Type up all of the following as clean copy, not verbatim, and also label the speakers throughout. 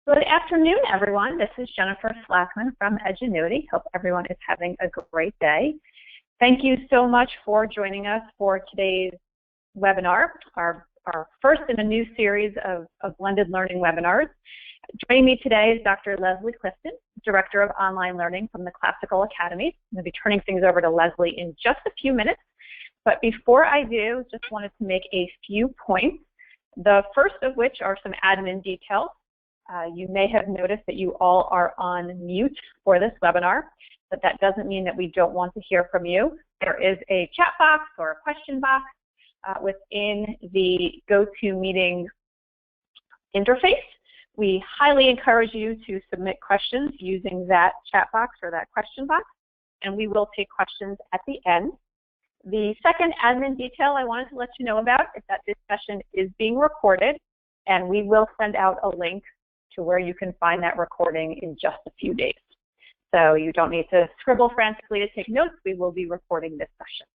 Speaker 1: Good afternoon, everyone. This is Jennifer Slackman from Edgenuity. Hope everyone is having a great day. Thank you so much for joining us for today's webinar, our first in a new series of blended learning webinars. Joining me today is Dr. Lesley Clifton, Director of Online Learning from the Classical Academy. I'm going to be turning things over to Lesley in just a few minutes. But before I do, just wanted to make a few points. The first of which are some admin details. You may have noticed that you all are on mute for this webinar, but that doesn't mean that we don't want to hear from you. There is a chat box or a question box within the GoToMeeting interface. We highly encourage you to submit questions using that chat box or that question box, and we will take questions at the end. The second admin detail I wanted to let you know about is that this session is being recorded, and we will send out a link to where you can find that recording in just a few days. So you don't need to scribble frantically to take notes. We will be recording this session.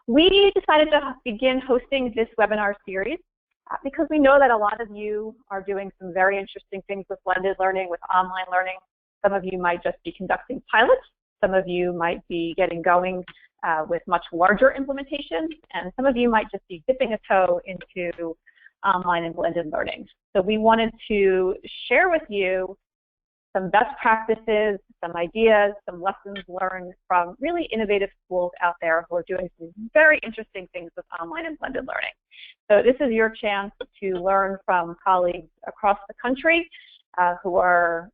Speaker 1: We decided to begin hosting this webinar series because we know that a lot of you are doing some very interesting things with blended learning, with online learning. Some of you might just be conducting pilots. Some of you might be getting going with much larger implementations, and some of you might just be dipping a toe into online and blended learning. So we wanted to share with you some best practices, some ideas, some lessons learned from really innovative schools out there who are doing some very interesting things with online and blended learning. So this is your chance to learn from colleagues across the country who are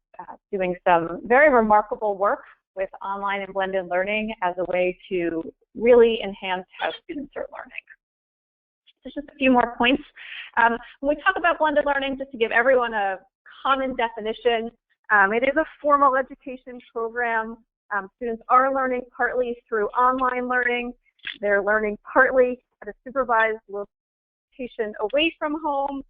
Speaker 1: doing some very remarkable work with online and blended learning as a way to really enhance how students are learning. So just a few more points. When we talk about blended learning, just to give everyone a common definition, it is a formal education program. Students are learning partly through online learning. They're learning partly at a supervised location away from home.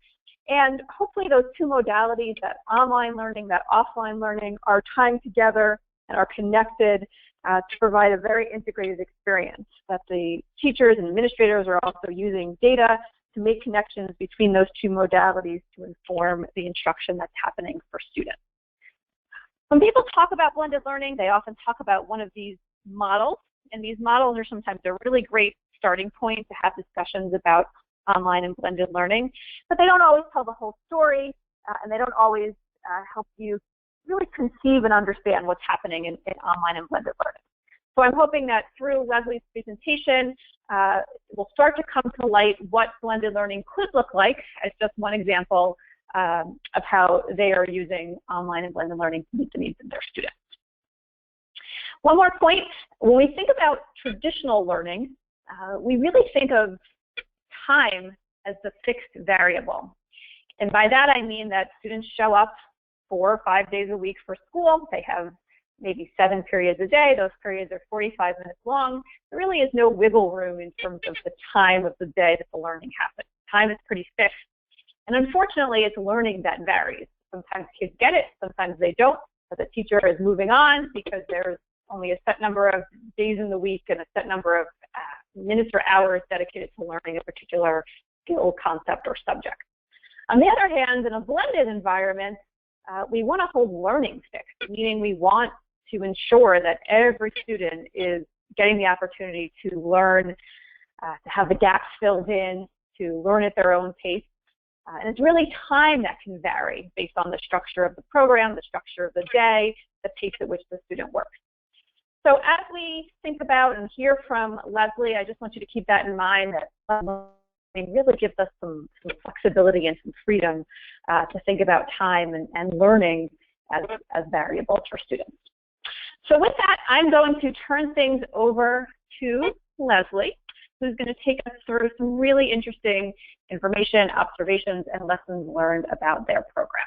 Speaker 1: And hopefully those two modalities, that online learning, that offline learning, are tying together and are connected to provide a very integrated experience, that the teachers and administrators are also using data to make connections between those two modalities to inform the instruction that's happening for students. When people talk about blended learning, they often talk about one of these models, and these models are sometimes a really great starting point to have discussions about online and blended learning, but they don't always tell the whole story, and they don't always help you really conceive and understand what's happening in online and blended learning. So I'm hoping that through Lesley's presentation, we'll start to come to light what blended learning could look like as just one example of how they are using online and blended learning to meet the needs of their students. One more point, when we think about traditional learning, we really think of time as the fixed variable. And by that I mean that students show up 4 or 5 days a week for school. They have maybe 7 periods a day. Those periods are 45 minutes long. There really is no wiggle room in terms of the time of the day that the learning happens. Time is pretty fixed. And unfortunately, it's learning that varies. Sometimes kids get it, sometimes they don't, but the teacher is moving on because there's only a set number of days in the week and a set number of minutes or hours dedicated to learning a particular skill, concept, or subject. On the other hand, in a blended environment, we want to hold learning fixed, meaning we want to ensure that every student is getting the opportunity to learn, to have the gaps filled in, to learn at their own pace. And it's really time that can vary based on the structure of the program, the structure of the day, the pace at which the student works. So as we think about and hear from Lesley, I just want you to keep that in mind, that learning really gives us some flexibility and some freedom to think about time and learning as variables for students. So with that, I'm going to turn things over to Lesley, who's going to take us through some really interesting information, observations, and lessons learned about their program.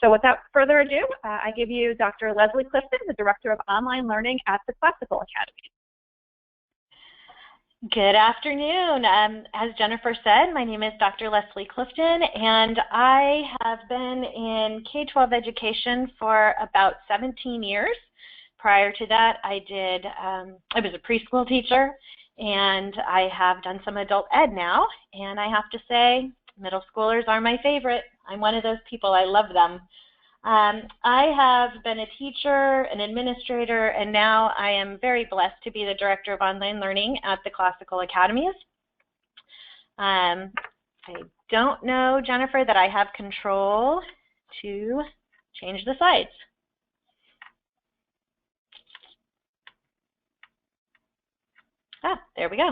Speaker 1: So without further ado, I give you Dr. Lesley Clifton, the Director of Online Learning at the Classical Academy.
Speaker 2: Good afternoon. As Jennifer said, my name is Dr. Lesley Clifton, and I have been in K-12 education for about 17 years. Prior to that, I was a preschool teacher, and I have done some adult ed now, and I have to say Middle schoolers are my favorite. I'm one of those people. I love them. I have been a teacher, an administrator, and now I am very blessed to be the Director of Online Learning at the Classical Academies. I don't know, Jennifer, that I have control to change the slides. There we go.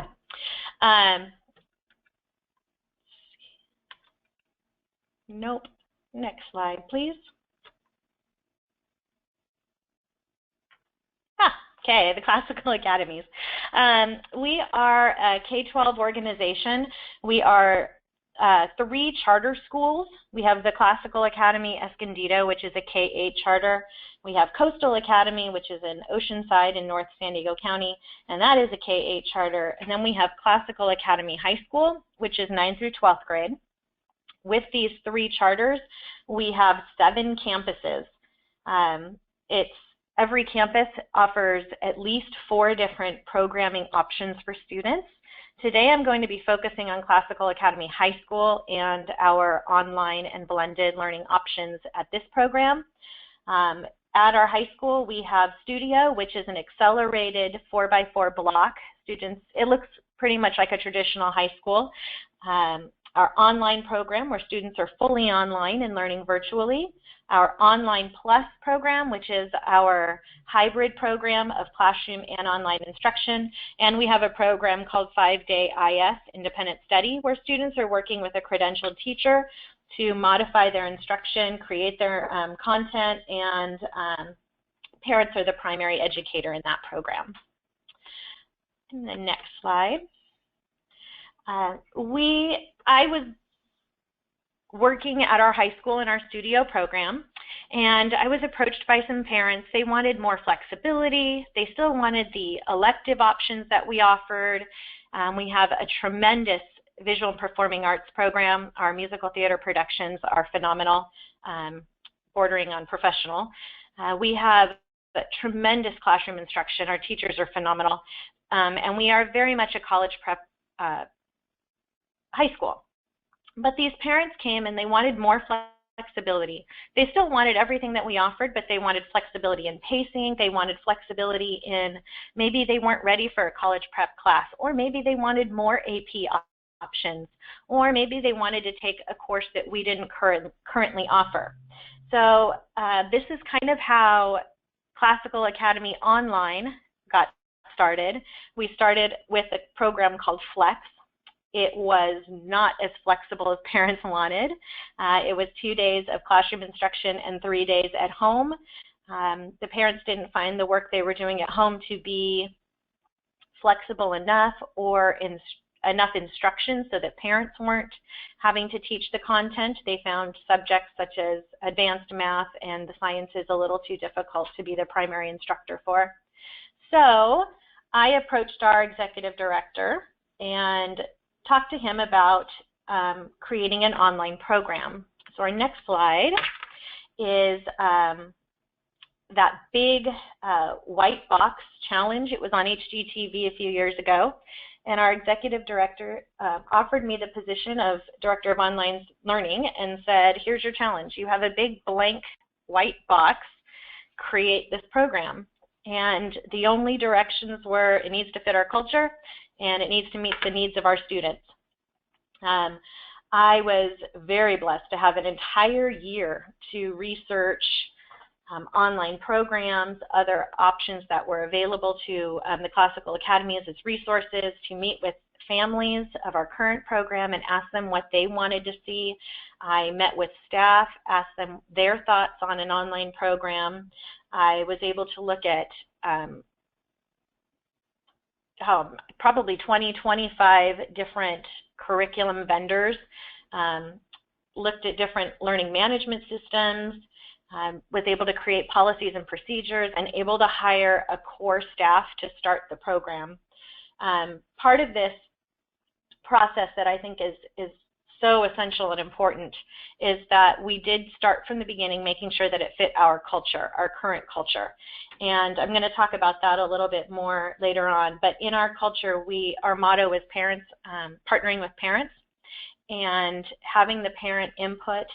Speaker 2: Nope. Next slide, please. Okay, the Classical Academies. We are a K-12 organization. We are 3 charter schools. We have the Classical Academy Escondido, which is a K-8 charter. We have Coastal Academy, which is in Oceanside in North San Diego County, and that is a K-8 charter. And then we have Classical Academy High School, which is 9th through 12th grade. With these 3 charters, we have 7 campuses. Every campus offers at least 4 different programming options for students. Today I'm going to be focusing on Classical Academy High School and our online and blended learning options at this program. At our high school, we have Studio, which is an accelerated 4x4 block. It looks pretty much like a traditional high school. Our online program, where students are fully online and learning virtually. Our Online Plus program, which is our hybrid program of classroom and online instruction. And we have a program called 5-Day IS, Independent Study, where students are working with a credentialed teacher to modify their instruction, create their content, and parents are the primary educator in that program. And the next slide. I was working at our high school in our Studio program, and I was approached by some parents. They wanted more flexibility. They still wanted the elective options that we offered. We have a tremendous visual and performing arts program. Our musical theater productions are phenomenal, bordering on professional. We have tremendous classroom instruction. Our teachers are phenomenal, and we are very much a college prep high school. But these parents came and they wanted more flexibility. They still wanted everything that we offered, but they wanted flexibility in pacing. They wanted flexibility in maybe they weren't ready for a college prep class, or maybe they wanted more AP options, or maybe they wanted to take a course that we didn't currently offer. So this is kind of how Classical Academy Online got started. We started with a program called Flex. It was not as flexible as parents wanted. It was 2 days of classroom instruction and 3 days at home. The parents didn't find the work they were doing at home to be flexible enough or enough instruction so that parents weren't having to teach the content. They found subjects such as advanced math and the sciences a little too difficult to be the primary instructor for. So I approached our executive director and talked to him about creating an online program. So our next slide is that big white box challenge. It was on HGTV a few years ago, and our executive director offered me the position of Director of Online Learning and said, here's your challenge. You have a big blank white box. Create this program. And the only directions were it needs to fit our culture and it needs to meet the needs of our students. I was very blessed to have an entire year to research online programs, other options that were available to the Classical Academies as resources, to meet with families of our current program and ask them what they wanted to see. I met with staff, asked them their thoughts on an online program. I was able to look at probably 25 different curriculum vendors, looked at different learning management systems, was able to create policies and procedures, and able to hire a core staff to start the program. Part of this process that I think is so essential and important is that we did start from the beginning making sure that it fit our culture, our current culture. And I'm going to talk about that a little bit more later on. But in our culture, our motto is parents, partnering with parents. and having the parent input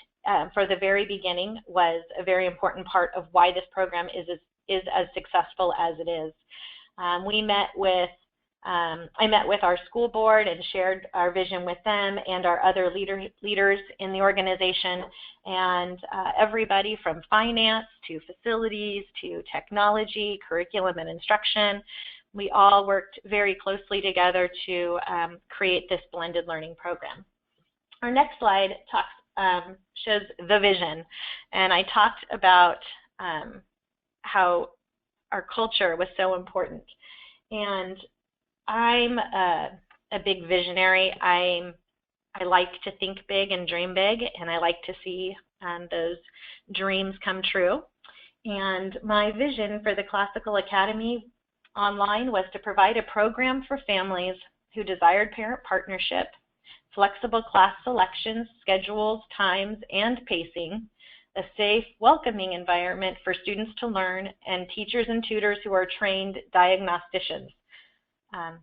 Speaker 2: for the very beginning was a very important part of why this program is as successful as it is. I met with our school board and shared our vision with them and our other leaders in the organization, and everybody from finance to facilities to technology, curriculum and instruction, we all worked very closely together to create this blended learning program. Our next slide shows the vision, and I talked about how our culture was so important. And I'm a big visionary. I like to think big and dream big, and I like to see those dreams come true. And my vision for the Classical Academy Online was to provide a program for families who desired parent partnership, flexible class selections, schedules, times, and pacing, a safe, welcoming environment for students to learn, and teachers and tutors who are trained diagnosticians.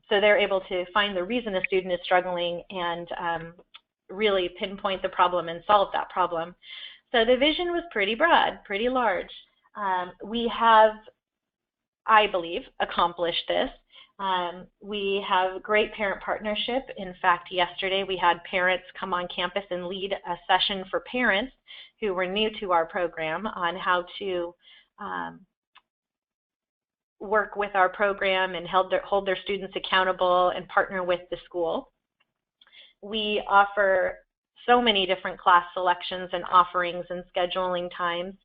Speaker 2: So they're able to find the reason a student is struggling and really pinpoint the problem and solve that problem. So the vision was pretty broad, pretty large. We have, I believe, accomplished this. We have great parent partnership. In fact, yesterday we had parents come on campus and lead a session for parents who were new to our program on how to work with our program and hold their students accountable and partner with the school. We offer so many different class selections and offerings and scheduling times.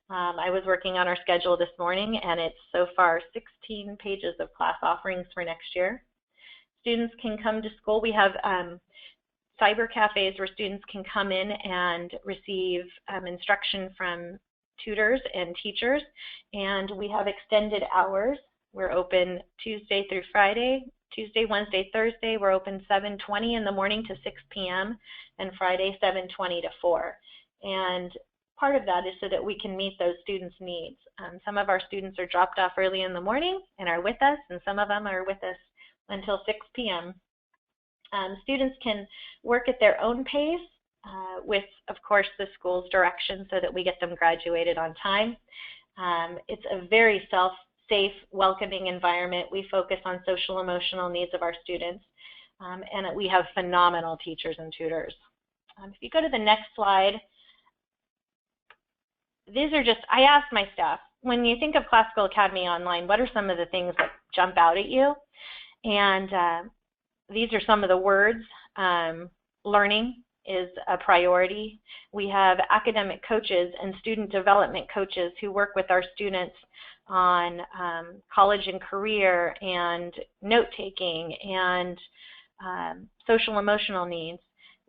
Speaker 2: I was working on our schedule this morning, and it's so far 16 pages of class offerings for next year. Students can come to school. We have cyber cafes where students can come in and receive instruction from tutors and teachers, and we have extended hours. We're open Tuesday through Friday. Tuesday, Wednesday, Thursday, we're open 7:20 in the morning to 6 p.m. and Friday 7:20 to 4. And part of that is so that we can meet those students' needs. Some of our students are dropped off early in the morning and are with us, and some of them are with us until 6 p.m. Students can work at their own pace with, of course, the school's direction so that we get them graduated on time. It's a very safe, welcoming environment. We focus on social emotional needs of our students, and we have phenomenal teachers and tutors. If you go to the next slide, these are just, I asked my staff, when you think of Classical Academy Online, what are some of the things that jump out at you? And these are some of the words. Learning is a priority. We have academic coaches and student development coaches who work with our students on college and career and note-taking and social emotional needs.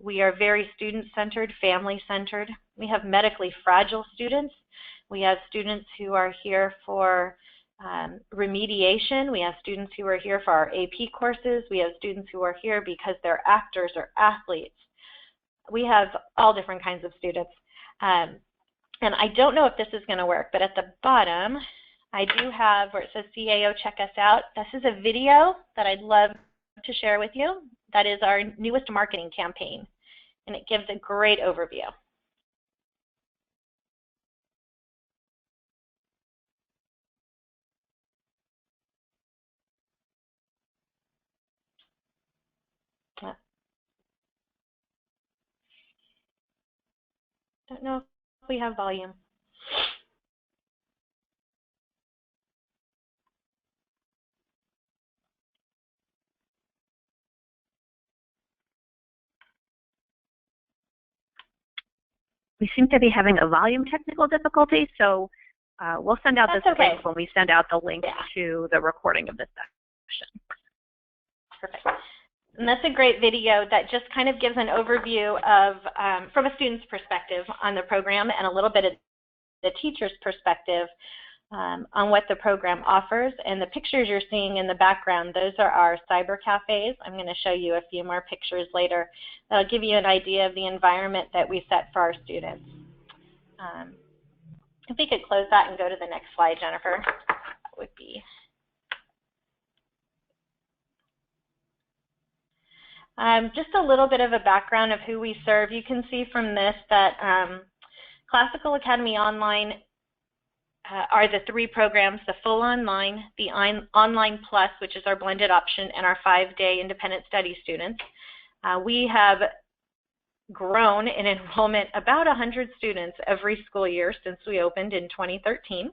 Speaker 2: We are very student-centered, family-centered. We have medically fragile students. We have students who are here for remediation. We have students who are here for our AP courses. We have students who are here because they're actors or athletes. We have all different kinds of students. And I don't know if this is going to work, but at the bottom, I do have where it says CAO, check us out. This is a video that I'd love to share with you. That is our newest marketing campaign, and it gives a great overview. Don't know if we have volume.
Speaker 1: We seem to be having a volume technical difficulty, so we'll send out this link when we send out the link to the recording of this session.
Speaker 2: Perfect. And that's a great video that just kind of gives an overview of, from a student's perspective on the program and a little bit of the teacher's perspective on what the program offers. And the pictures you're seeing in the background, those are our cyber cafes. I'm going to show you a few more pictures later. That'll give you an idea of the environment that we set for our students. If we could close that and go to the next slide, Jennifer, that would be. Just a little bit of a background of who we serve. You can see from this that Classical Academy Online are the 3 programs: the full online, the online plus, which is our blended option, and our 5-day independent study students. We have grown in enrollment about 100 students every school year since we opened in 2013.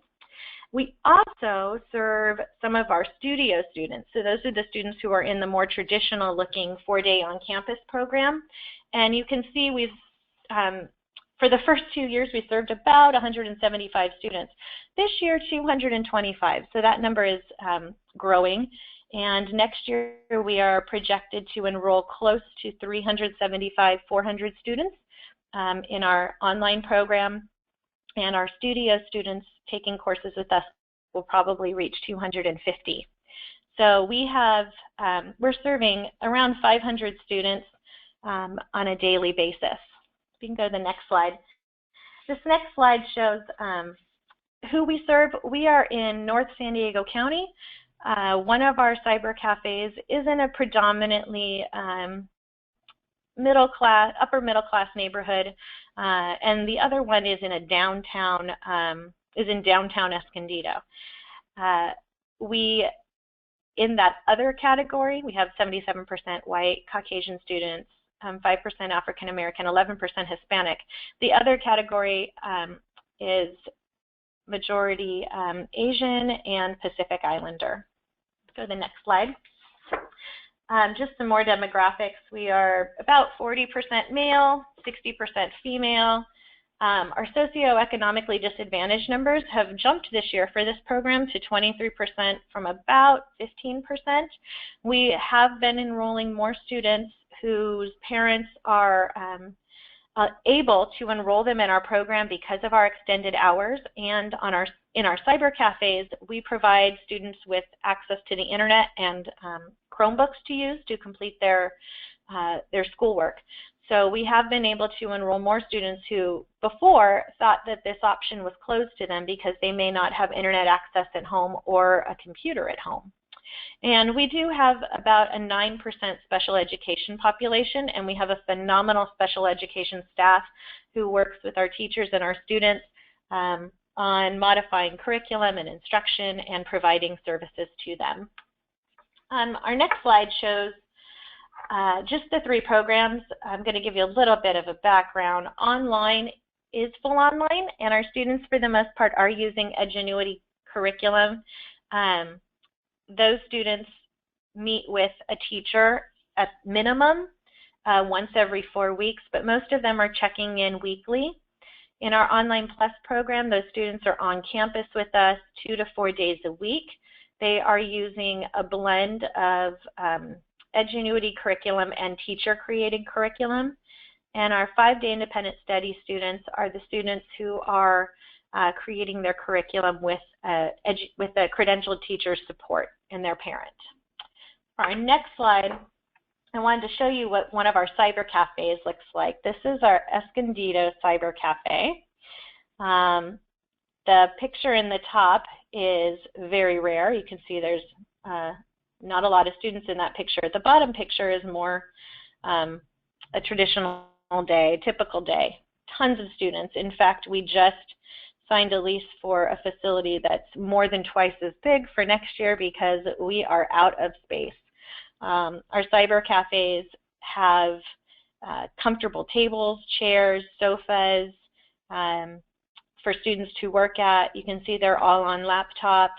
Speaker 2: We also serve some of our studio students. So those are the students who are in the more traditional looking 4-day on-campus program. And you can see we've, for the first 2 years, we served about 175 students. This year, 225. So that number is growing. And next year, we are projected to enroll close to 375, 400 students in our online program. And our studio students taking courses with us will probably reach 250. So we have, we're serving around 500 students on a daily basis. We can go to the next slide. This next slide shows who we serve. We are in North San Diego County. One of our cyber cafes is in a predominantly upper middle class neighborhood, and the other one is in a downtown, downtown Escondido. In that other category, we have 77% white Caucasian students, 5% African American, 11% Hispanic. The other category is majority Asian and Pacific Islander. Go to the next slide. Just some more demographics. We are about 40% male, 60% female. Our socioeconomically disadvantaged numbers have jumped this year for this program to 23% from about 15%. We have been enrolling more students whose parents are able to enroll them in our program because of our extended hours, and in our cyber cafes, we provide students with access to the internet and Chromebooks to use to complete their schoolwork. So we have been able to enroll more students who before thought that this option was closed to them because they may not have internet access at home or a computer at home. And we do have about a 9% special education population, and we have a phenomenal special education staff who works with our teachers and our students on modifying curriculum and instruction and providing services to them. Our next slide shows just the 3 programs. I'm going to give you a little bit of a background. Online is full online, and our students, for the most part, are using Edgenuity curriculum. Those students meet with a teacher at minimum once every 4 weeks, but most of them are checking in weekly. In our Online Plus program, those students are on campus with us 2 to 4 days a week. They are using a blend of Edgenuity curriculum and teacher-created curriculum. And our 5-day independent study students are the students who are creating their curriculum with a credentialed teacher's support and their parent. For our next slide, I wanted to show you what one of our cyber cafes looks like. This is our Escondido Cyber Cafe. The picture in the top is very rare. You can see there's not a lot of students in that picture. The bottom picture is more a traditional day, typical day. Tons of students. In fact, we just signed a lease for a facility that's more than twice as big for next year because we are out of space. Our cyber cafes have comfortable tables, chairs, sofas for students to work at. You can see they're all on laptops.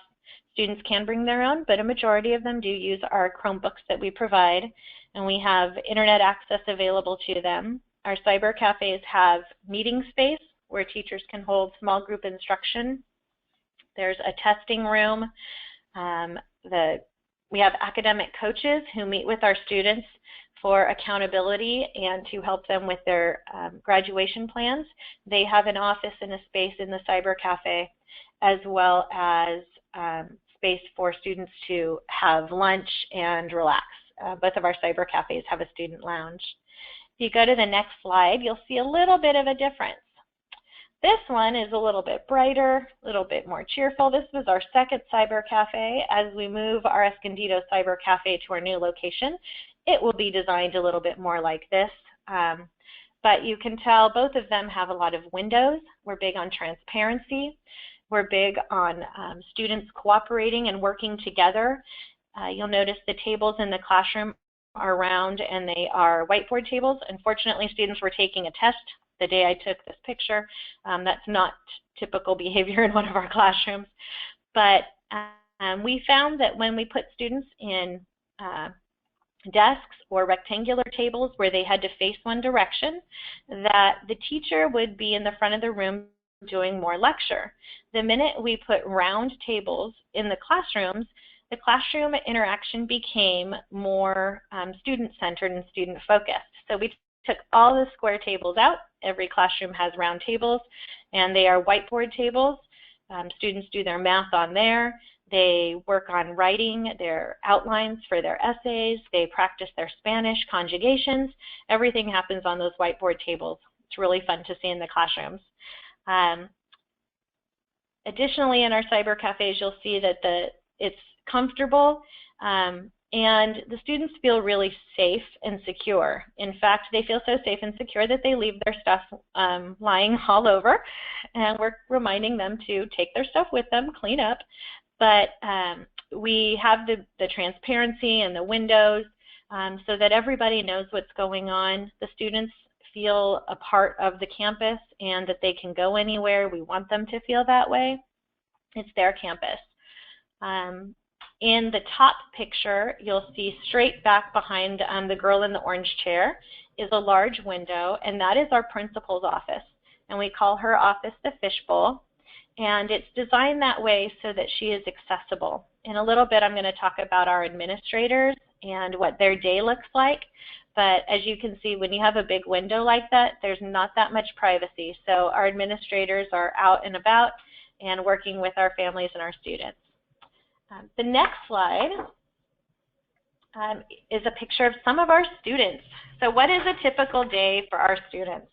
Speaker 2: Students can bring their own, but a majority of them do use our Chromebooks that we provide, and we have internet access available to them. Our cyber cafes have meeting space where teachers can hold small group instruction. There's a testing room. We have academic coaches who meet with our students for accountability and to help them with their graduation plans. They have an office and a space in the cyber cafe, as well as space for students to have lunch and relax. Both of our cyber cafes have a student lounge. If you go to the next slide, you'll see a little bit of a difference. This one is a little bit brighter, a little bit more cheerful. This was our second cyber cafe as we move our Escondido Cyber Cafe to our new location. it will be designed a little bit more like this. But you can tell both of them have a lot of windows. We're big on transparency. We're big on students cooperating and working together. You'll notice the tables in the classroom are round and they are whiteboard tables. Unfortunately, students were taking a test the day I took this picture. That's not typical behavior in one of our classrooms. But we found that when we put students in desks or rectangular tables where they had to face one direction, that the teacher would be in the front of the room doing more lecture. The minute we put round tables in the classrooms, the classroom interaction became more student-centered and student-focused. So we took all the square tables out. Every classroom has round tables, and they are whiteboard tables. Students do their math on there. They work on writing their outlines for their essays. They practice their Spanish conjugations. Everything happens on those whiteboard tables. It's really fun to see in the classrooms. Additionally, in our cyber cafes, you'll see that it's comfortable and the students feel really safe and secure. In fact, they feel so safe and secure that they leave their stuff lying all over, and we're reminding them to take their stuff with them, clean up. But we have the transparency and the windows so that everybody knows what's going on. The students feel a part of the campus and that they can go anywhere. We want them to feel that way. It's their campus. In the top picture, you'll see straight back behind the girl in the orange chair is a large window, and that is our principal's office. And we call her office the fishbowl. And it's designed that way so that she is accessible. In a little bit, I'm going to talk about our administrators and what their day looks like. But as you can see, when you have a big window like that, there's not that much privacy. So our administrators are out and about and working with our families and our students. The next slide is a picture of some of our students. So what is a typical day for our students?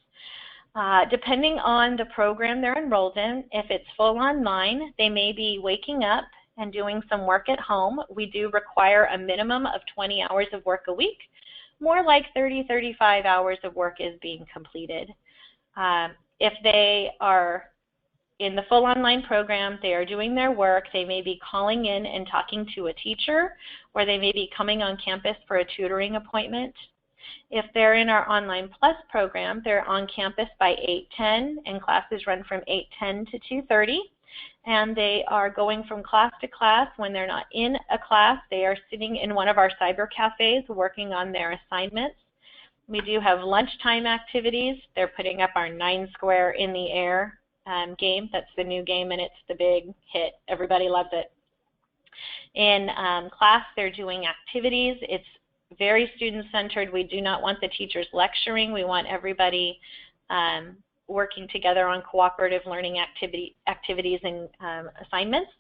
Speaker 2: Depending on the program they're enrolled in, if it's full online, they may be waking up and doing some work at home. We do require a minimum of 20 hours of work a week. More like 30, 35 hours of work is being completed. If they are in the full online program, they are doing their work. They may be calling in and talking to a teacher, or they may be coming on campus for a tutoring appointment. If they're in our Online Plus program, they're on campus by 8:10, and classes run from 8:10 to 2:30. And they are going from class to class. When they're not in a class, they are sitting in one of our cyber cafes working on their assignments. We do have lunchtime activities. They're putting up our 9 square in the air game. That's the new game, and it's the big hit. Everybody loves it. In class, they're doing activities. It's very student-centered. We do not want the teachers lecturing. We want everybody working together on cooperative learning activities and assignments.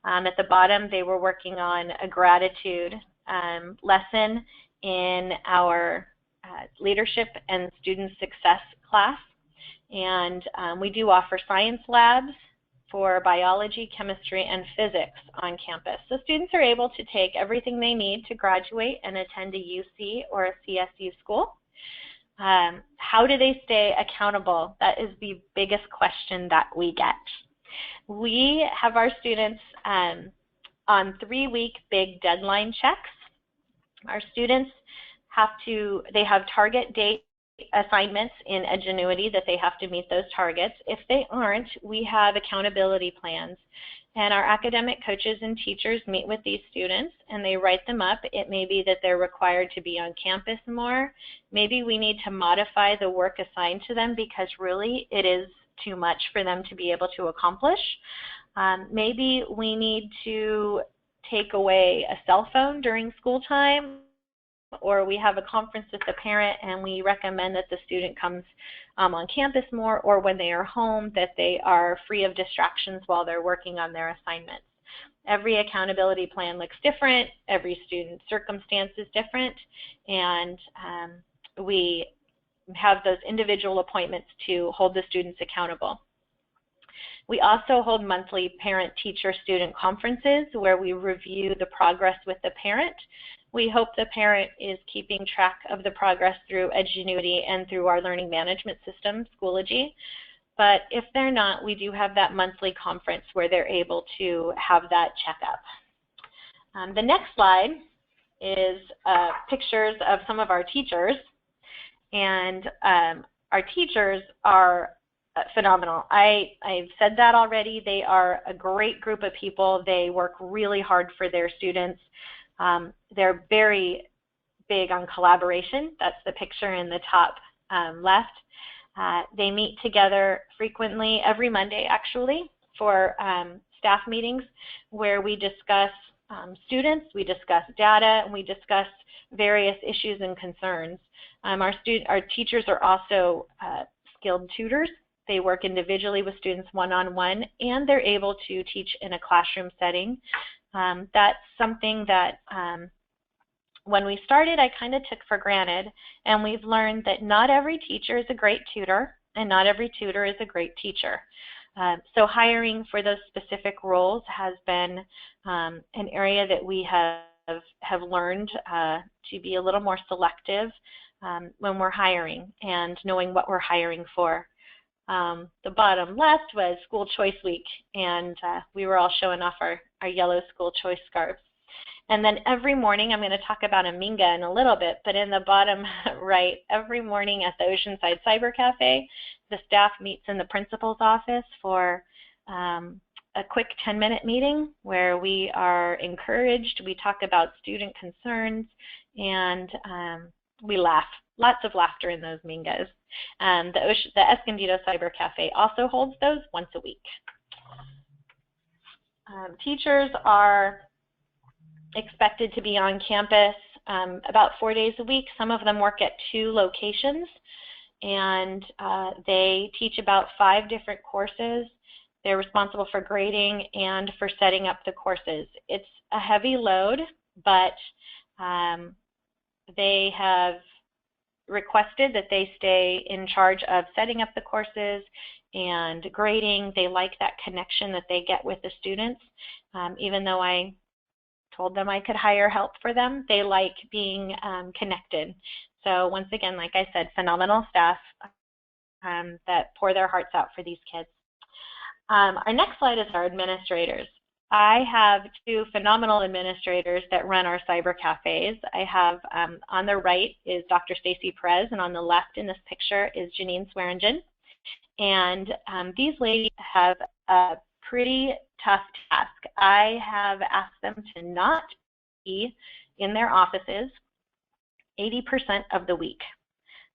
Speaker 2: At the bottom, they were working on a gratitude lesson in our leadership and student success class. And we do offer science labs for biology, chemistry, and physics on campus. So students are able to take everything they need to graduate and attend a UC or a CSU school. How do they stay accountable? That is the biggest question that we get. We have our students on 3-week big deadline checks. Our students have target date assignments in Edgenuity that they have to meet those targets. If they aren't, we have accountability plans. And our academic coaches and teachers meet with these students and they write them up. It may be that they're required to be on campus more. Maybe we need to modify the work assigned to them because really it is too much for them to be able to accomplish. Maybe we need to take away a cell phone during school time, or we have a conference with the parent and we recommend that the student comes on campus more, or when they are home that they are free of distractions while they're working on their assignments. Every accountability plan looks different, every student's circumstance is different, and we have those individual appointments to hold the students accountable. We also hold monthly parent-teacher-student conferences where we review the progress with the parent. We hope the parent is keeping track of the progress through Edgenuity and through our learning management system, Schoology. But if they're not, we do have that monthly conference where they're able to have that checkup. The next slide is pictures of some of our teachers. And our teachers are phenomenal. I've said that already. They are a great group of people. They work really hard for their students. They're very big on collaboration. That's the picture in the top left. They meet together frequently, every Monday actually, for staff meetings where we discuss students, we discuss data, and we discuss various issues and concerns. Our teachers are also skilled tutors. They work individually with students one-on-one, and they're able to teach in a classroom setting. That's something that when we started, I kind of took for granted, and we've learned that not every teacher is a great tutor, and not every tutor is a great teacher. So hiring for those specific roles has been an area that we have learned to be a little more selective when we're hiring and knowing what we're hiring for. The bottom left was School Choice Week, and we were all showing off our yellow School Choice scarves. And then every morning, I'm going to talk about a Minga in a little bit, but in the bottom right, every morning at the Oceanside Cyber Cafe, the staff meets in the principal's office for a quick 10-minute meeting where we are encouraged, we talk about student concerns, and we laugh. Lots of laughter in those Mingas. The Escondido Cyber Cafe also holds those once a week. Teachers are expected to be on campus about 4 days a week. Some of them work at 2 locations, and they teach about 5 different courses. They're responsible for grading and for setting up the courses. It's a heavy load, but they have requested that they stay in charge of setting up the courses and grading. They like that connection that they get with the students. Even though I told them I could hire help for them, they like being connected. So once again, like I said, phenomenal staff that pour their hearts out for these kids. Our next slide is our administrators. I have 2 phenomenal administrators that run our cyber cafes. I have on the right is Dr. Stacy Perez, and on the left in this picture is Janine Swearingen. And these ladies have a pretty tough task. I have asked them to not be in their offices 80% of the week.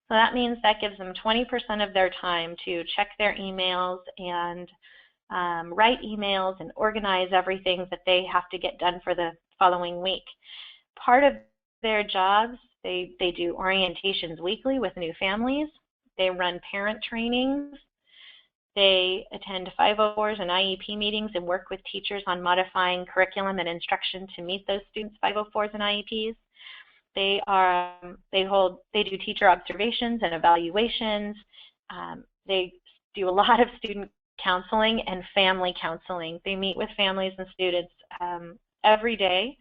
Speaker 2: So that means that gives them 20% of their time to check their emails and write emails and organize everything that they have to get done for the following week. Part of their jobs, they do orientations weekly with new families. They run parent trainings. They attend 504s and IEP meetings and work with teachers on modifying curriculum and instruction to meet those students' 504s and IEPs. They do teacher observations and evaluations. They do a lot of student counseling and family counseling. They meet with families and students every day,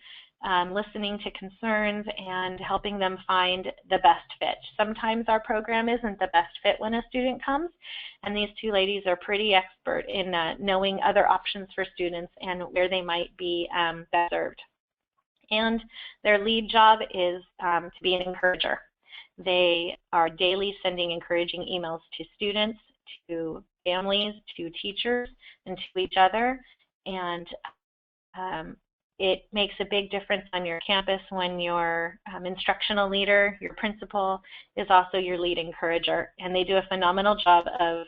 Speaker 2: listening to concerns and helping them find the best fit. Sometimes our program isn't the best fit when a student comes, and these 2 ladies are pretty expert in knowing other options for students and where they might be best served. And their lead job is to be an encourager. They are daily sending encouraging emails to students, to families, to teachers, and to each other. And it makes a big difference on your campus when your instructional leader, your principal, is also your lead encourager. And they do a phenomenal job of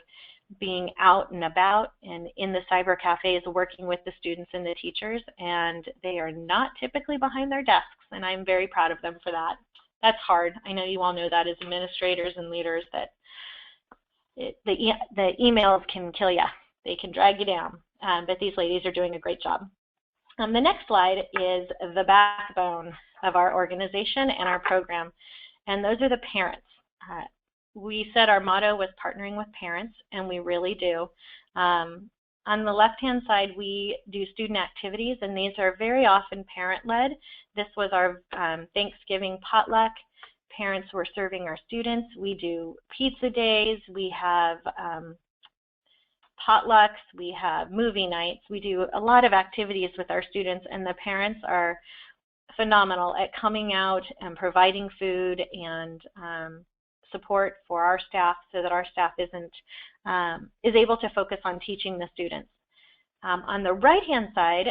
Speaker 2: being out and about and in the cyber cafes working with the students and the teachers, and they are not typically behind their desks, and I'm very proud of them for that. That's hard. I know you all know that as administrators and leaders, that the emails can kill you. They can drag you down, but these ladies are doing a great job. The next slide is the backbone of our organization and our program, and those are the parents. We said our motto was partnering with parents, and we really do. On the left-hand side, we do student activities, and these are very often parent-led. This was our Thanksgiving potluck. Parents were serving our students. We do pizza days. We have potlucks. We have movie nights. We do a lot of activities with our students, and the parents are phenomenal at coming out and providing food and support for our staff so that our staff is able to focus on teaching the students. On the right-hand side,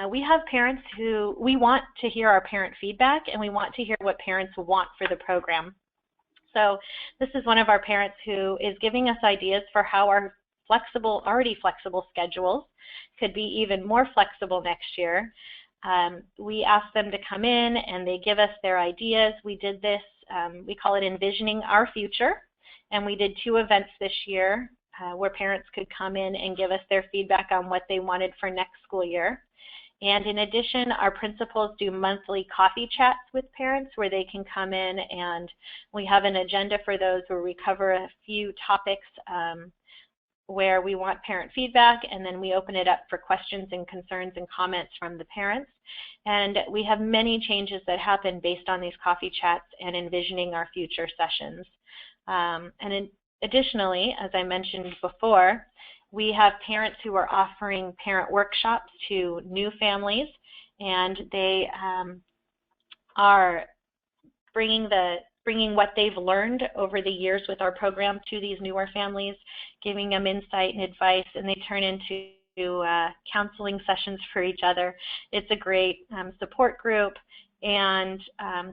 Speaker 2: we have parents who, we want to hear our parent feedback, and we want to hear what parents want for the program. So this is one of our parents who is giving us ideas for how our already flexible schedules could be even more flexible next year. We ask them to come in and they give us their ideas. We did this, we call it Envisioning Our Future, and we did 2 events this year where parents could come in and give us their feedback on what they wanted for next school year. And in addition, our principals do monthly coffee chats with parents where they can come in, and we have an agenda for those where we cover a few topics where we want parent feedback, and then we open it up for questions and concerns and comments from the parents. And we have many changes that happen based on these coffee chats and envisioning our future sessions. Additionally, as I mentioned before, we have parents who are offering parent workshops to new families, and they are bringing what they've learned over the years with our program to these newer families, giving them insight and advice, and they turn into counseling sessions for each other. It's a great support group, and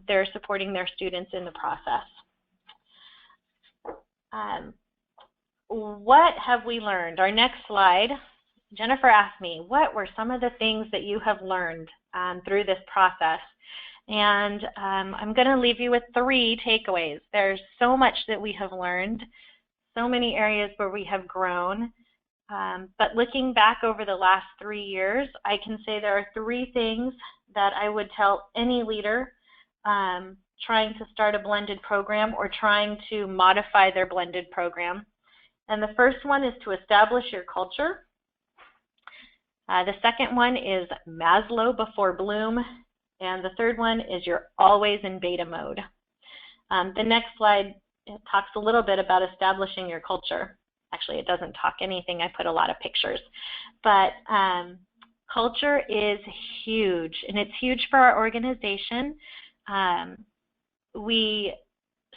Speaker 2: they're supporting their students in the process. What have we learned? Our next slide, Jennifer asked me, what were some of the things that you have learned through this process? And I'm going to leave you with 3 takeaways. There's so much that we have learned, so many areas where we have grown. But looking back over the last 3 years, I can say there are 3 things that I would tell any leader trying to start a blended program or trying to modify their blended program. And the first one is to establish your culture. The second one is Maslow before Bloom. And the third one is you're always in beta mode. The next slide talks a little bit about establishing your culture. Actually, it doesn't talk anything. I put a lot of pictures. But culture is huge, and it's huge for our organization. We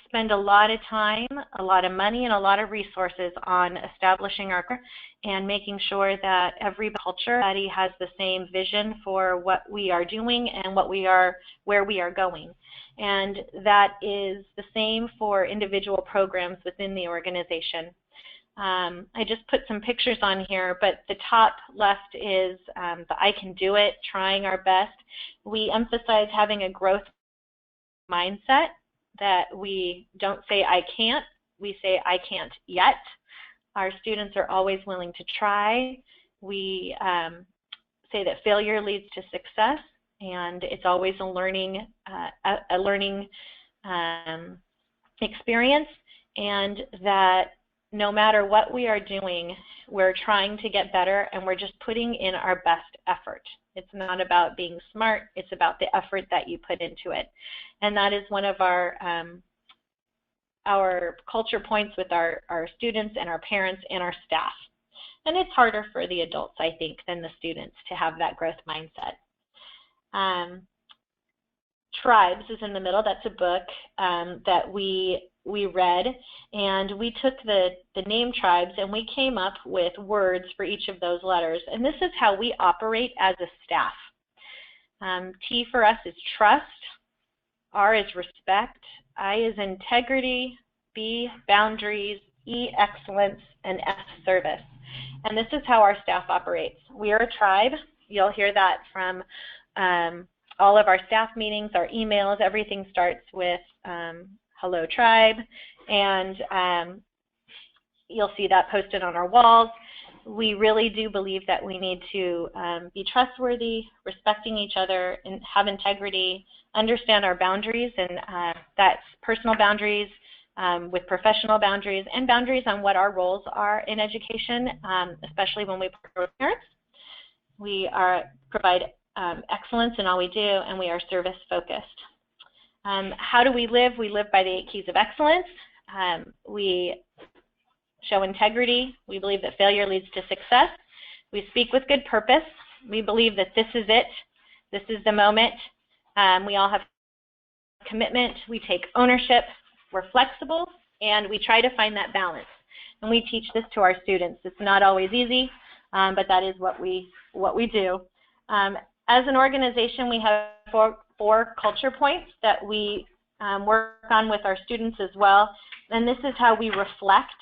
Speaker 2: spend a lot of time, a lot of money, and a lot of resources on establishing our culture and making sure that every culture has the same vision for what we are doing and where we are going. And that is the same for individual programs within the organization. I just put some pictures on here, but the top left is the I can do it, trying our best. We emphasize having a growth mindset, that we don't say I can't, we say I can't yet. Our students are always willing to try. We say that failure leads to success, and it's always a learning experience, and that no matter what we are doing, we're trying to get better, and we're just putting in our best effort. It's not about being smart, it's about the effort that you put into it. And that is one of our culture points with our students and our parents and our staff. And it's harder for the adults, I think, than the students to have that growth mindset. Tribes is in the middle. That's a book that we read, and we took the name tribes and we came up with words for each of those letters. And this is how we operate as a staff. T for us is trust, R is respect, I is integrity, B boundaries, E excellence, and S service. And this is how our staff operates. We are a tribe. You'll hear that from all of our staff meetings, our emails. Everything starts with hello tribe, and you'll see that posted on our walls. We really do believe that we need to be trustworthy, respecting each other, and have integrity, understand our boundaries, and that's personal boundaries, with professional boundaries and boundaries on what our roles are in education, especially when we partner with parents. We provide excellence in all we do, and we are service focused. How do we live? We live by the 8 keys of excellence. We show integrity. We believe that failure leads to success. We speak with good purpose. We believe that this is it. This is the moment. We all have commitment. We take ownership. We're flexible, and we try to find that balance. And we teach this to our students. It's not always easy, but that is what we do. As an organization, we have four culture points that we work on with our students as well. And this is how we reflect.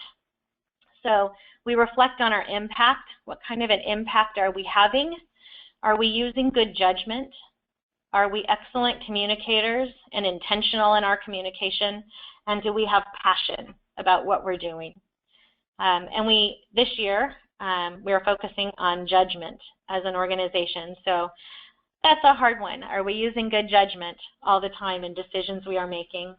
Speaker 2: So we reflect on our impact. What kind of an impact are we having? Are we using good judgment? Are we excellent communicators and intentional in our communication? And do we have passion about what we're doing? And this year, we are focusing on judgment as an organization. So that's a hard one. Are we using good judgment all the time in decisions we are making?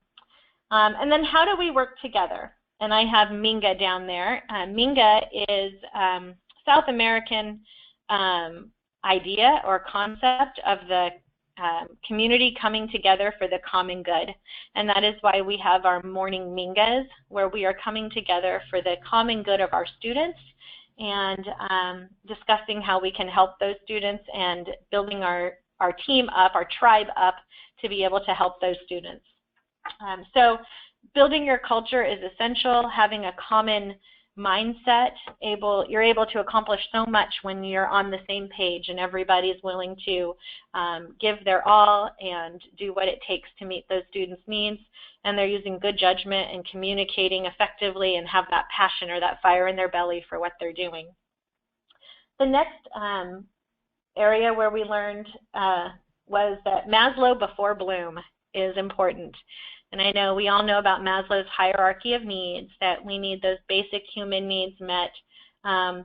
Speaker 2: And then how do we work together? And I have Minga down there. Minga is South American idea or concept of the community coming together for the common good. And that is why we have our morning Mingas, where we are coming together for the common good of our students and discussing how we can help those students and building our team up, our tribe up, to be able to help those students. So building your culture is essential. Having a common mindset, you're able to accomplish so much when you're on the same page and everybody's willing to give their all and do what it takes to meet those students' needs, and they're using good judgment and communicating effectively and have that passion or that fire in their belly for what they're doing. The next area where we learned was that Maslow before Bloom is important. And I know we all know about Maslow's hierarchy of needs, that we need those basic human needs met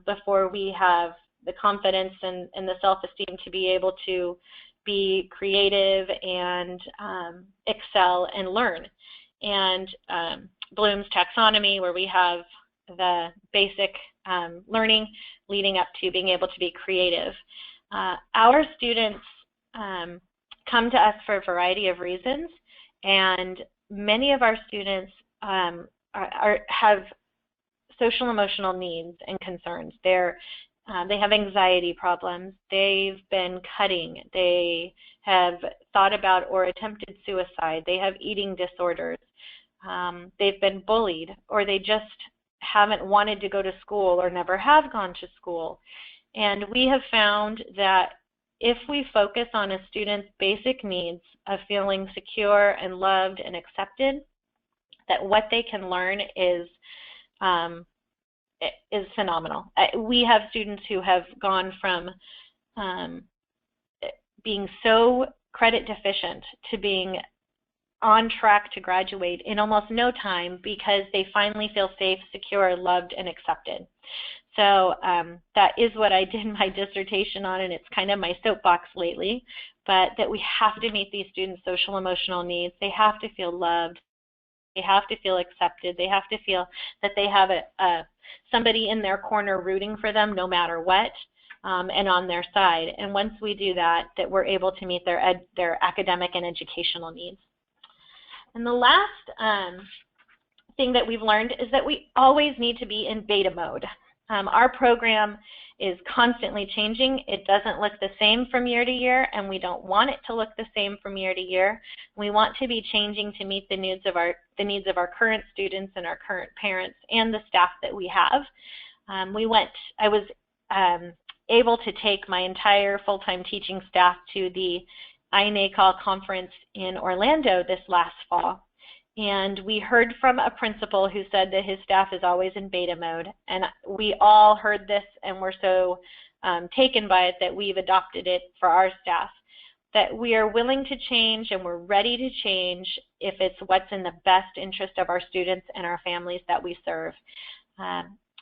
Speaker 2: before we have the confidence and the self-esteem to be able to be creative and excel and learn. And Bloom's taxonomy, where we have the basic learning leading up to being able to be creative. Our students come to us for a variety of reasons, and many of our students have social emotional needs and concerns. They have anxiety problems. They've been cutting. They have thought about or attempted suicide. They have eating disorders. They've been bullied, or they just haven't wanted to go to school or never have gone to school. And we have found that if we focus on a student's basic needs of feeling secure and loved and accepted, that what they can learn is phenomenal. We have students who have gone from being so credit deficient to being on track to graduate in almost no time because they finally feel safe, secure, loved, and accepted. So that is what I did my dissertation on, and it's kind of my soapbox lately, but that we have to meet these students' social emotional needs. They have to feel loved. They have to feel accepted. They have to feel that they have somebody in their corner rooting for them no matter what, and on their side. And once we do that, that we're able to meet their academic and educational needs. And the last thing that we've learned is that we always need to be in beta mode. Our program is constantly changing. It doesn't look the same from year to year, and we don't want it to look the same from year to year. We want to be changing to meet the needs of our current students and our current parents and the staff that we have. I was able to take my entire full-time teaching staff to the INACOL conference in Orlando this last fall. And we heard from a principal who said that his staff is always in beta mode. And we all heard this and were so taken by it that we've adopted it for our staff. That we are willing to change and we're ready to change if it's what's in the best interest of our students and our families that we serve.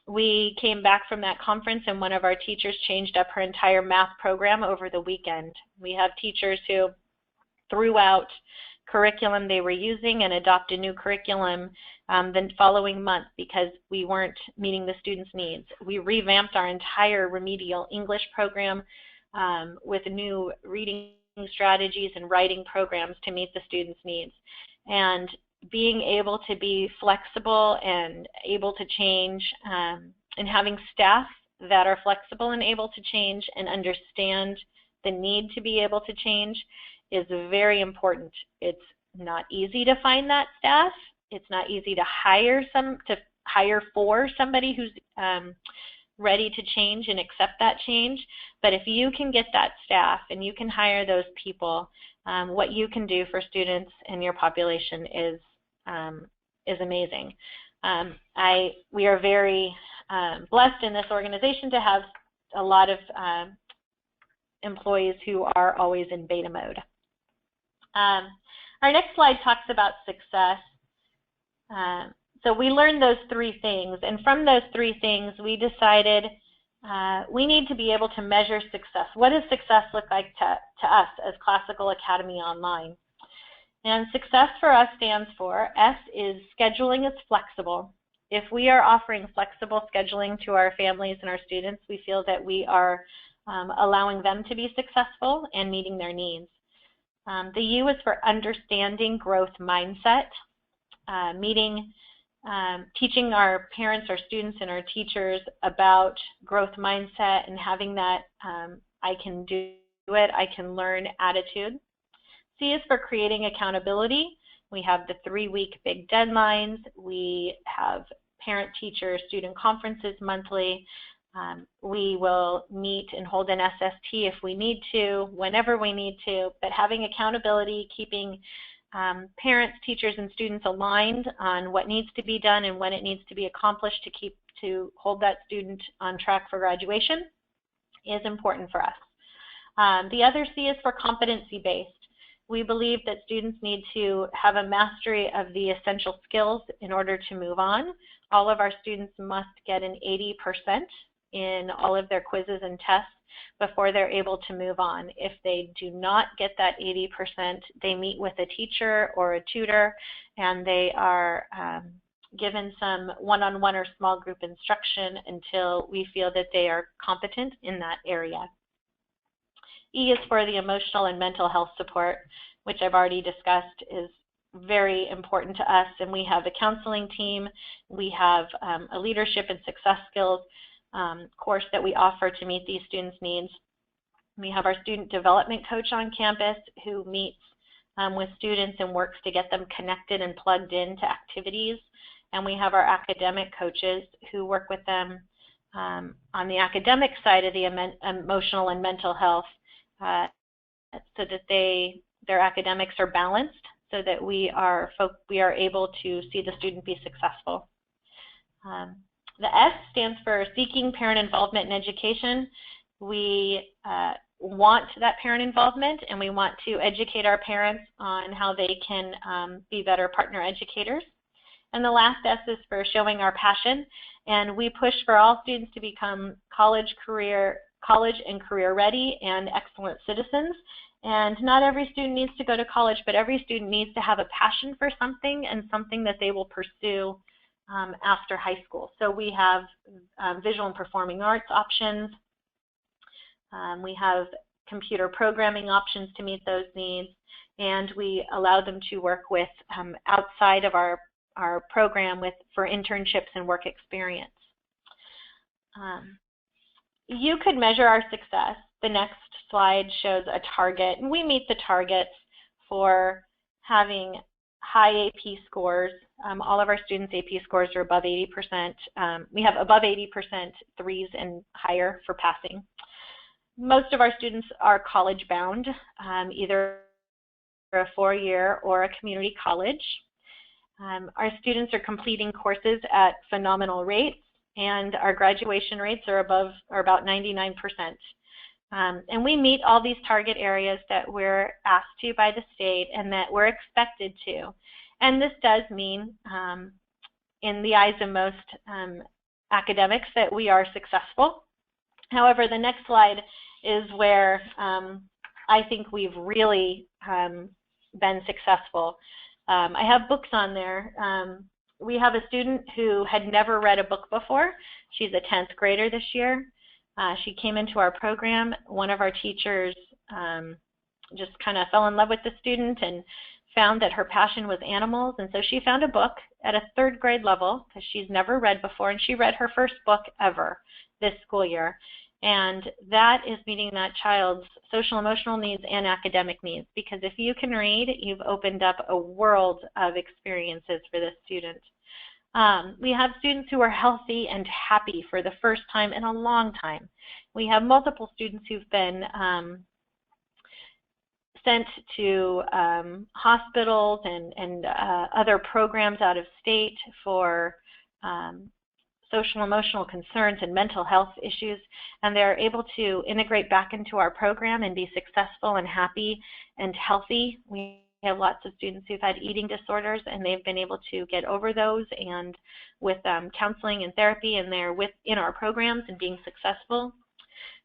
Speaker 2: We came back from that conference and one of our teachers changed up her entire math program over the weekend. We have teachers who threw out curriculum they were using and adopt a new curriculum the following month because we weren't meeting the students' needs. We revamped our entire remedial English program with new reading strategies and writing programs to meet the students' needs. And being able to be flexible and able to change, and having staff that are flexible and able to change and understand the need to be able to change is very important. It's not easy to find that staff. It's not easy to hire for somebody who's ready to change and accept that change. But if you can get that staff and you can hire those people, what you can do for students in your population is amazing. We are very blessed in this organization to have a lot of employees who are always in beta mode. Our next slide talks about success. So we learned those three things, and from those three things we decided we need to be able to measure success. What does success look like to us as Classical Academy Online? And success for us stands for, S is scheduling is flexible. If we are offering flexible scheduling to our families and our students, we feel that we are allowing them to be successful and meeting their needs. The U is for understanding growth mindset, teaching our parents, our students, and our teachers about growth mindset and having that I can do it, I can learn attitude. C is for creating accountability. We have the 3-week big deadlines. We have parent-teacher student conferences monthly. We will meet and hold an SST if we need to, whenever we need to, but having accountability, keeping parents, teachers, and students aligned on what needs to be done and when it needs to be accomplished to hold that student on track for graduation is important for us. The other C is for competency-based. We believe that students need to have a mastery of the essential skills in order to move on. All of our students must get an 80% in all of their quizzes and tests before they're able to move on. If they do not get that 80%, they meet with a teacher or a tutor, and they are given some one-on-one or small group instruction until we feel that they are competent in that area. E is for the emotional and mental health support, which I've already discussed is very important to us, and we have a counseling team. We have a leadership and success skills course that we offer to meet these students' needs. We have our student development coach on campus who meets with students and works to get them connected and plugged into activities. And we have our academic coaches who work with them on the academic side of the emotional and mental health so that their academics are balanced so that we are able to see the student be successful. The S stands for seeking parent involvement in education. We want that parent involvement, and we want to educate our parents on how they can be better partner educators. And the last S is for showing our passion, and we push for all students to become college and career ready and excellent citizens. And not every student needs to go to college, but every student needs to have a passion for something and something that they will pursue after high school. So we have visual and performing arts options. We have computer programming options to meet those needs, and we allow them to work with outside of our program for internships and work experience. You could measure our success. The next slide shows a target, and we meet the targets for having high AP scores. All of our students' AP scores are above 80%. We have above 80% threes and higher for passing. Most of our students are college bound, either a 4-year or a community college. Our students are completing courses at phenomenal rates, and our graduation rates are about 99%. And we meet all these target areas that we're asked to by the state and that we're expected to. And this does mean, in the eyes of most academics, that we are successful. However, the next slide is where I think we've really been successful. I have books on there we have a student who had never read a book before. She's a 10th grader this year. She came into our program. One of our teachers just kind of fell in love with the student and found that her passion was animals, and so she found a book at a 3rd grade level because she's never read before, and she read her first book ever this school year. And that is meeting that child's social emotional needs and academic needs, because if you can read, you've opened up a world of experiences for this student. We have students who are healthy and happy for the first time in a long time. We have multiple students who've been sent to hospitals and other programs out of state for social emotional concerns and mental health issues, and they're able to integrate back into our program and be successful and happy and healthy. We have lots of students who've had eating disorders, and they've been able to get over those, and with counseling and therapy, and they're in our programs and being successful.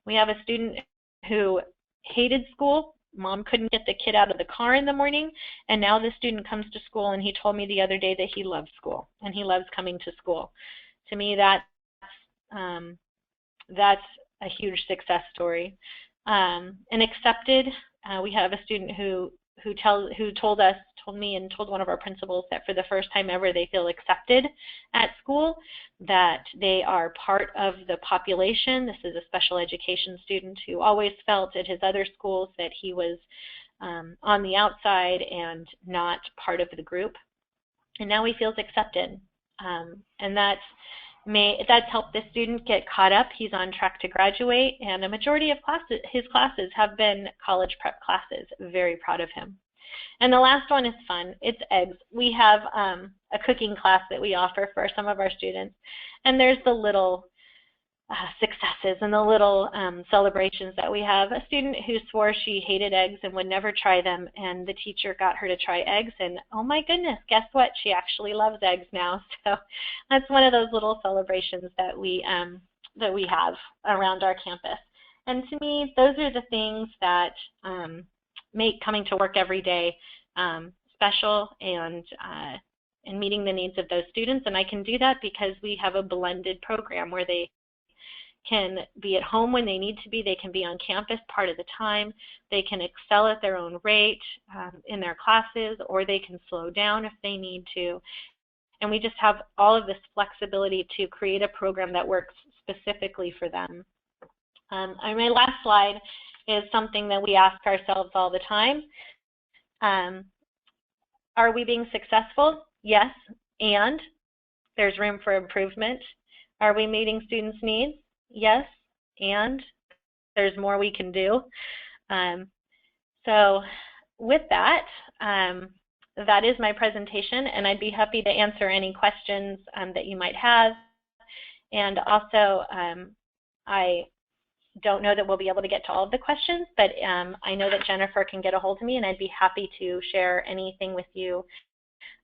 Speaker 2: We have a student who hated school. Mom couldn't get the kid out of the car in the morning, and now the student comes to school, and he told me the other day that he loves school and he loves coming to school. To me, that's a huge success story. And accepted, we have a student who told me and told one of our principals that for the first time ever they feel accepted at school, that they are part of the population. This is a special education student who always felt at his other schools that he was on the outside and not part of the group. And now he feels accepted. And that's helped this student get caught up. He's on track to graduate, and a majority of his classes have been college prep classes. Very proud of him. And the last one is fun. It's eggs. We have a cooking class that we offer for some of our students, and there's the little successes and the little celebrations that we have. A student who swore she hated eggs and would never try them, and the teacher got her to try eggs, and oh my goodness, guess what? She actually loves eggs now. So that's one of those little celebrations that we have around our campus. And to me, those are the things that make coming to work every day special and meeting the needs of those students. And I can do that because we have a blended program where they can be at home when they need to be. They can be on campus part of the time. They can excel at their own rate in their classes, or they can slow down if they need to. And we just have all of this flexibility to create a program that works specifically for them. And my last slide is something that we ask ourselves all the time. Are we being successful? Yes, and there's room for improvement. Are we meeting students' needs? Yes, and there's more we can do. So with that, that is my presentation, and I'd be happy to answer any questions that you might have. And also, I don't know that we'll be able to get to all of the questions, but I know that Jennifer can get a hold of me, and I'd be happy to share anything with you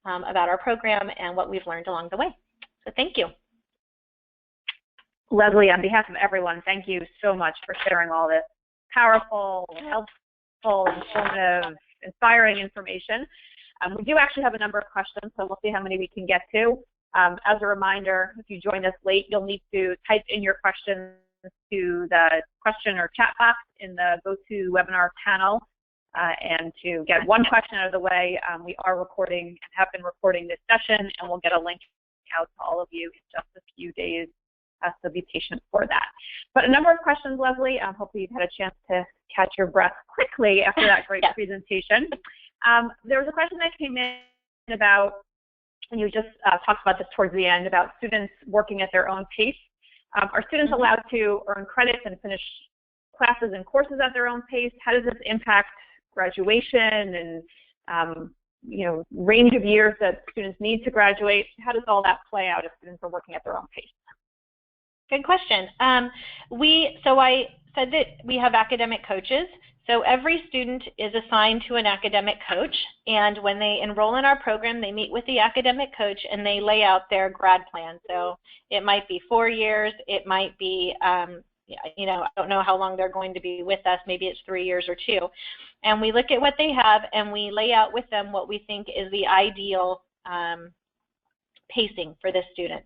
Speaker 2: about our program and what we've learned along the way. So thank you.
Speaker 1: Lesley, on behalf of everyone, thank you so much for sharing all this powerful, helpful, informative, inspiring information. We do actually have a number of questions, so we'll see how many we can get to. As a reminder, if you joined us late, you'll need to type in your questions to the question or chat box in the GoToWebinar panel. And to get one question out of the way, we are recording and have been recording this session, and we'll get a link out to all of you in just a few days. So be patient for that. But a number of questions, Lesley. Hopefully you've had a chance to catch your breath quickly after that great presentation. There was a question that came in about, and you just talked about this towards the end, about students working at their own pace. Are students allowed to earn credits and finish classes and courses at their own pace? How does this impact graduation and range of years that students need to graduate? How does all that play out if students are working at their own pace?
Speaker 2: Good question. So I said that we have academic coaches. So every student is assigned to an academic coach, and when they enroll in our program, they meet with the academic coach and they lay out their grad plan. So it might be 4 years, it might be, I don't know how long they're going to be with us, maybe it's 3 years or 2. And we look at what they have and we lay out with them what we think is the ideal pacing for this student.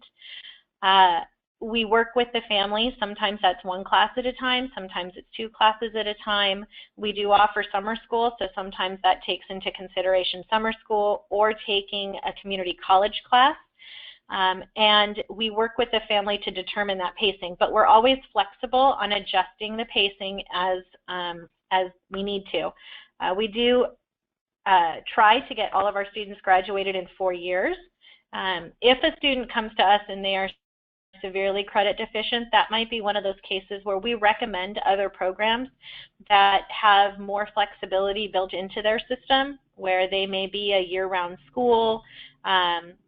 Speaker 2: We work with the family. Sometimes that's one class at a time. Sometimes it's 2 classes at a time. We do offer summer school, so sometimes that takes into consideration summer school or taking a community college class. And we work with the family to determine that pacing, but we're always flexible on adjusting the pacing as we need to. We do try to get all of our students graduated in 4 years. If a student comes to us and they are severely credit deficient, that might be one of those cases where we recommend other programs that have more flexibility built into their system, where they may be a year-round school,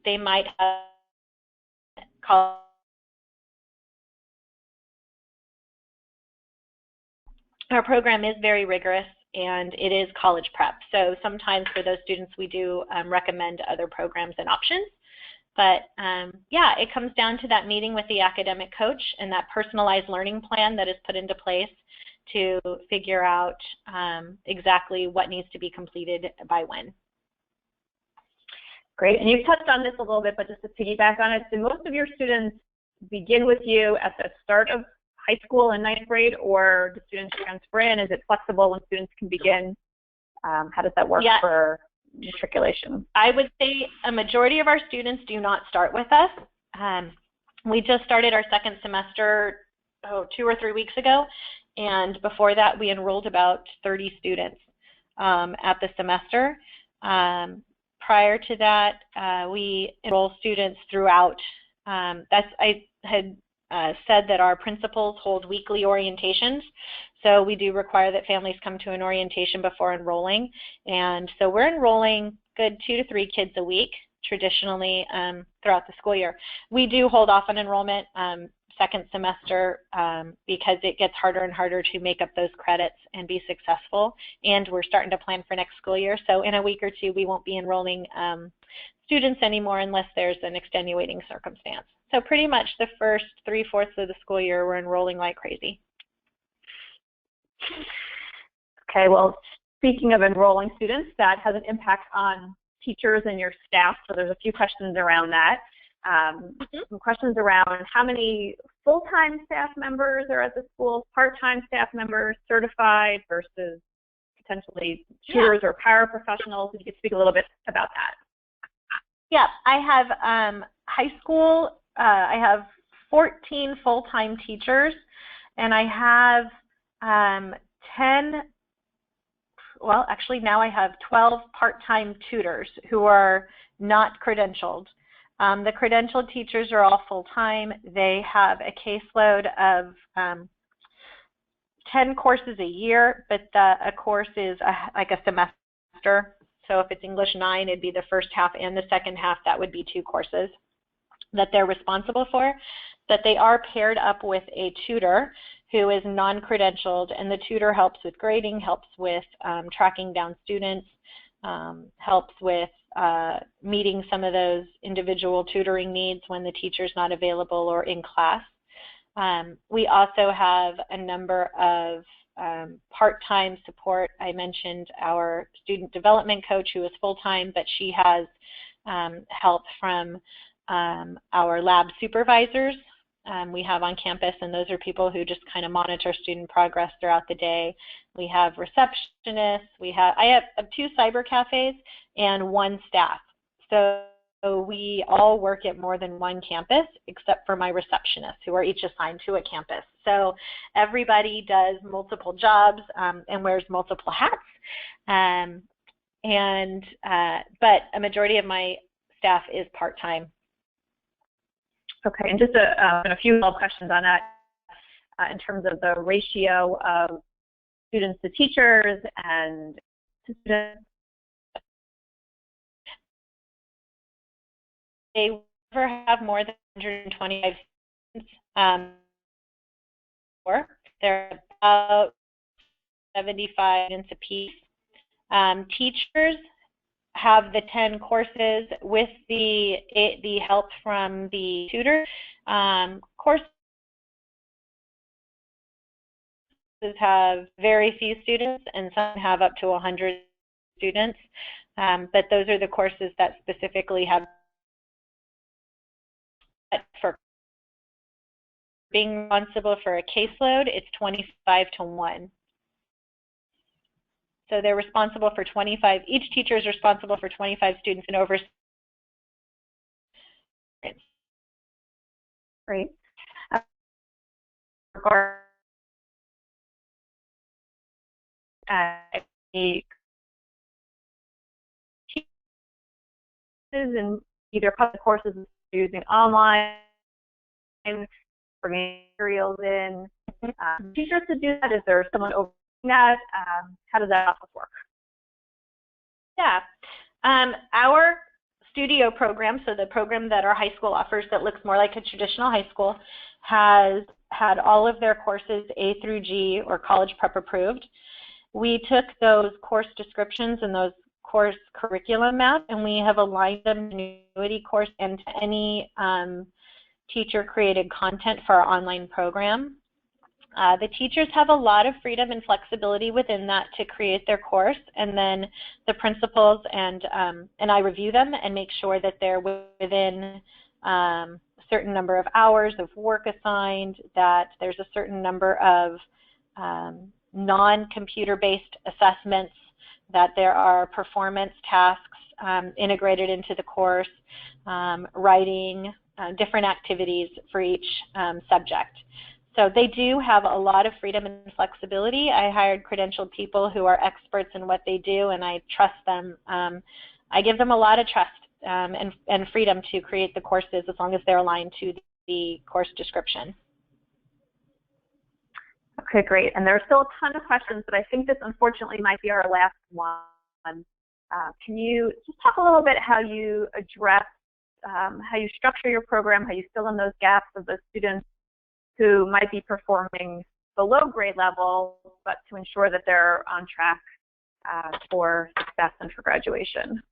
Speaker 2: they might have college. Our program is very rigorous and it is college prep, so sometimes for those students we do recommend other programs and options. But yeah, it comes down to that meeting with the academic coach and that personalized learning plan that is put into place to figure out exactly what needs to be completed by when.
Speaker 1: Great, and you've touched on this a little bit, but just to piggyback on it, do most of your students begin with you at the start of high school in 9th grade, or do students transfer in? Is it flexible when students can begin? How does that work for matriculation?
Speaker 2: I would say a majority of our students do not start with us. We just started our 2nd semester 2 or 3 weeks ago, and before that we enrolled about 30 students at the semester. Prior to that, we enroll students throughout. I had said that our principals hold weekly orientations, so we do require that families come to an orientation before enrolling, and so we're enrolling good 2 to 3 kids a week traditionally throughout the school year. We do hold off on enrollment 2nd semester because it gets harder and harder to make up those credits and be successful, and we're starting to plan for next school year, so in a week or 2 we won't be enrolling students anymore unless there's an extenuating circumstance. So pretty much the first 3/4 of the school year we're enrolling like crazy.
Speaker 1: Okay, well, speaking of enrolling students, that has an impact on teachers and your staff, so there's a few questions around that. Some questions around how many full-time staff members are at the school, part-time staff members, certified versus potentially tutors or paraprofessionals. If you could speak a little bit about that.
Speaker 2: Yeah, I have high school, I have 14 full-time teachers, and I have 10, well, actually now I have 12 part-time tutors who are not credentialed. The credentialed teachers are all full-time. They have a caseload of 10 courses a year, but a course is like a semester. So if it's English 9, it'd be the first half and the second half. That would be 2 courses that they're responsible for. But they are paired up with a tutor who is non-credentialed, and the tutor helps with grading, helps with tracking down students, helps with meeting some of those individual tutoring needs when the teacher's not available or in class. We also have a number of part-time support. I mentioned our student development coach who is full-time, but she has help from our lab supervisors we have on campus, and those are people who just kind of monitor student progress throughout the day. We have receptionists. I have 2 cyber cafes and 1 staff. So we all work at more than 1 campus except for my receptionists, who are each assigned to a campus. So everybody does multiple jobs and wears multiple hats. But a majority of my staff is part-time.
Speaker 1: Okay, and just a few more questions on that in terms of the ratio of students to teachers and to students.
Speaker 2: They never have more than 125 students. They're about 75 students apiece. Teachers have the 10 courses with the help from the tutor. Courses have very few students, and some have up to 100 students. But those are the courses that specifically have being responsible for a caseload, it's 25-to-1. So they're responsible for 25, each teacher is responsible for 25 students and over.
Speaker 1: Great. In either public courses using online, bringing materials in. Teachers to do that? Is there someone overseeing that? How does that work?
Speaker 2: Yeah, our studio program, so the program that our high school offers that looks more like a traditional high school, has had all of their courses A through G or college prep approved. We took those course descriptions and those course curriculum maps, and we have aligned them to Edgenuity course and to any teacher-created content for our online program. The teachers have a lot of freedom and flexibility within that to create their course, and then the principals and I review them and make sure that they're within a certain number of hours of work assigned, that there's a certain number of non-computer-based assessments, that there are performance tasks integrated into the course, writing, different activities for each subject. So they do have a lot of freedom and flexibility. I hired credentialed people who are experts in what they do, and I trust them. I give them a lot of trust and freedom to create the courses as long as they're aligned to the course description.
Speaker 1: Okay, great. And there are still a ton of questions, but I think this unfortunately might be our last one. Can you just talk a little bit how you address, how you structure your program, how you fill in those gaps of those students who might be performing below grade level, but to ensure that they're on track for success and for graduation?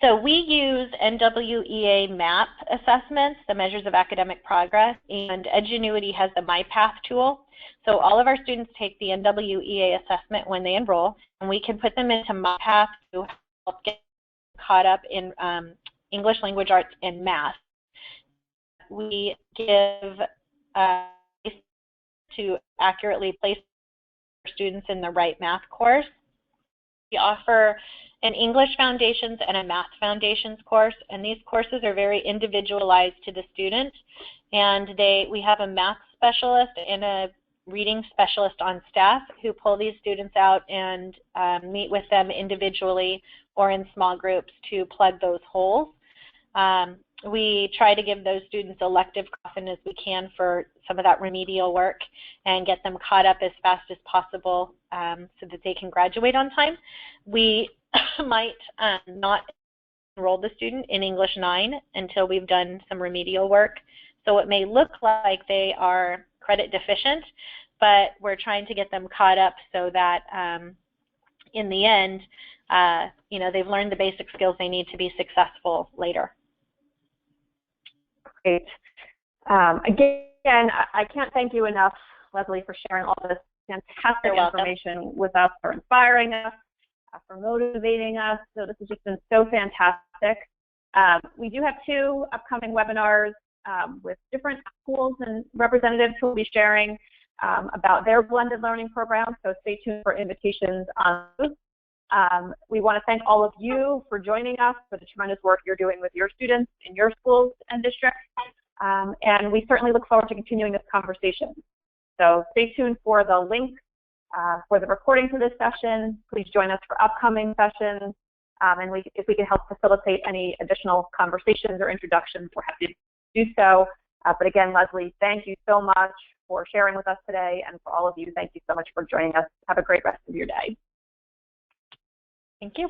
Speaker 2: So we use NWEA MAP assessments, the measures of academic progress, and Edgenuity has the MyPath tool. So all of our students take the NWEA assessment when they enroll, and we can put them into MyPath to help get caught up in English language arts and math. We give to accurately place students in the right math course. We offer an English Foundations and a Math Foundations course, and these courses are very individualized to the student. And we have a math specialist and a reading specialist on staff who pull these students out and meet with them individually or in small groups to plug those holes. We try to give those students elective often as we can for some of that remedial work and get them caught up as fast as possible so that they can graduate on time. We might not enroll the student in English 9 until we've done some remedial work. So it may look like they are credit deficient, but we're trying to get them caught up so that in the end, you know, they've learned the basic skills they need to be successful later.
Speaker 1: Great. Again, I can't thank you enough, Lesley, for sharing all this fantastic information with us, for inspiring us, for motivating us. So this has just been so fantastic. We do have 2 upcoming webinars with different schools and representatives who will be sharing about their blended learning program, so stay tuned for invitations on those. We want to thank all of you for joining us, for the tremendous work you're doing with your students in your schools and districts, and we certainly look forward to continuing this conversation. So stay tuned for the link for the recording for this session. Please join us for upcoming sessions, and if we can help facilitate any additional conversations or introductions, we're happy to do so. But again, Lesley, thank you so much for sharing with us today, and for all of you, thank you so much for joining us. Have a great rest of your day.
Speaker 2: Thank you.